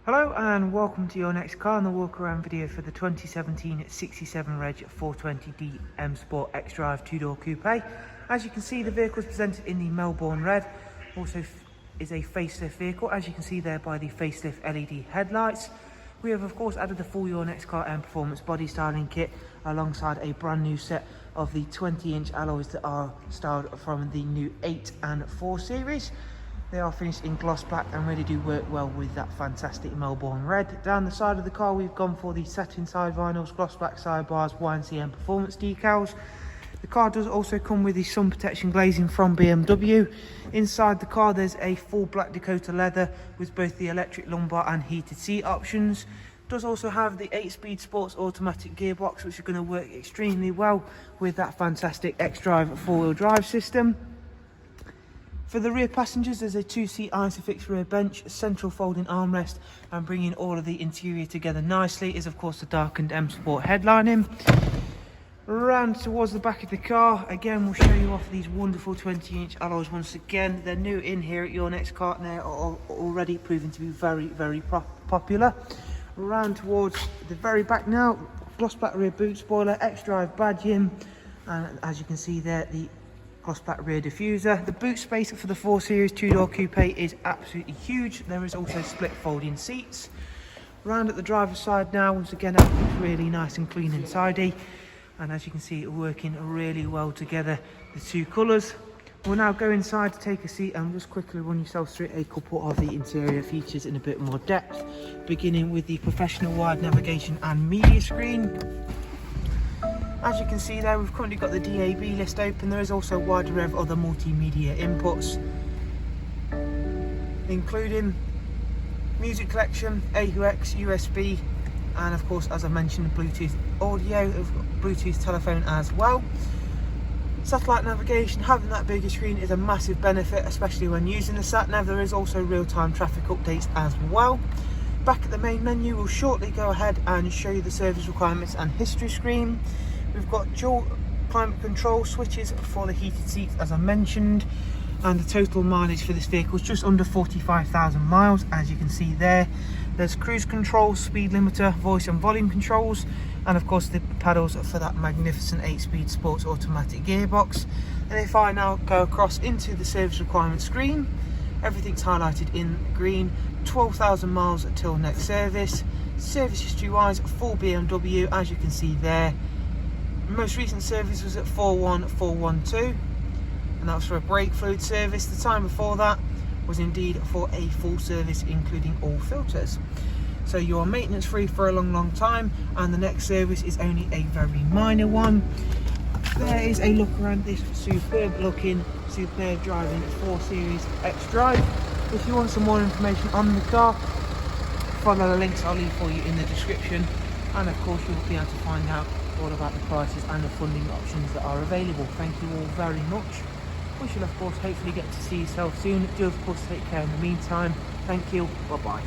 Hello and welcome to your next car and the walk around video for the 2017 67 Reg 420D M Sport XDRIVE 2-door coupe. As you can see, the vehicle is presented in the Melbourne red. Also is a facelift vehicle, as you can see there by the facelift LED headlights. We have of course added the full Your Next Car Mperformance body styling kit alongside a brand new set of the 20-inch alloys that are styled from the new 8 and 4 series. They are finished in gloss black and really do work well with that fantastic Melbourne red. Down the side of the car we've gone for the satin side vinyls, gloss black sidebars, YNC Mperformance decals. The car does also come with the sun protection glazing from BMW. Inside the car there's a full black Dakota leather with both the electric lumbar and heated seat options. It does also have the 8-speed sports automatic gearbox, which is going to work extremely well with that fantastic XDRIVE 4-wheel drive system. For the rear passengers, there's a 2-seat ISOFIX rear bench, central folding armrest, and bringing all of the interior together nicely is of course the darkened M Sport headlining. Round towards the back of the car, again we'll show you off these wonderful 20-inch alloys once again. They're new in here at Your Next Car and they are already proving to be very popular. Round towards the very back now, gloss black rear boot spoiler, XDRIVE badging, and as you can see there, the gloss black rear diffuser. The boot space for the 4 Series 2-door coupe is absolutely huge. There is also split folding seats. Round at the driver's side now, once again everything's really nice and clean and tidy, and as you can see, working really well together, the two colours. We'll now go inside to take a seat and just quickly run yourself through a couple of the interior features in a bit more depth, beginning with the professional wide navigation and media screen. As you can see there, we've currently got the DAB list open. There is also a wide array of other multimedia inputs, including music collection, AUX, USB, and of course, as I mentioned, Bluetooth audio, Bluetooth telephone as well. Satellite navigation, having that bigger screen is a massive benefit, especially when using the sat nav. There is also real-time traffic updates as well. Back at the main menu, we'll shortly go ahead and show you the service requirements and history screen. We've got dual climate control switches for the heated seats, as I mentioned, and the total mileage for this vehicle is just under 45,000 miles. As you can see there, there's cruise control, speed limiter, voice and volume controls, and of course the pedals for that magnificent 8-speed sports automatic gearbox. And if I now go across into the service requirement screen, everything's highlighted in green. 12,000 miles till next service. Service history wise, full BMW, as you can see there. Most recent service was at 41412, and that was for a brake fluid service. The time before that was indeed for a full service, including all filters. So you are maintenance free for a long time, and the next service is only a very minor one. There is a look around this superb looking, superb driving 4 Series XDRIVE. If you want some more information on the car, follow the links I'll leave for you in the description, and of course you'll be able to find out all about the prices and the funding options that are available. Thank you all very much. We shall of course hopefully get to see yourself soon. Do of course take care in the meantime. Thank you. Bye bye.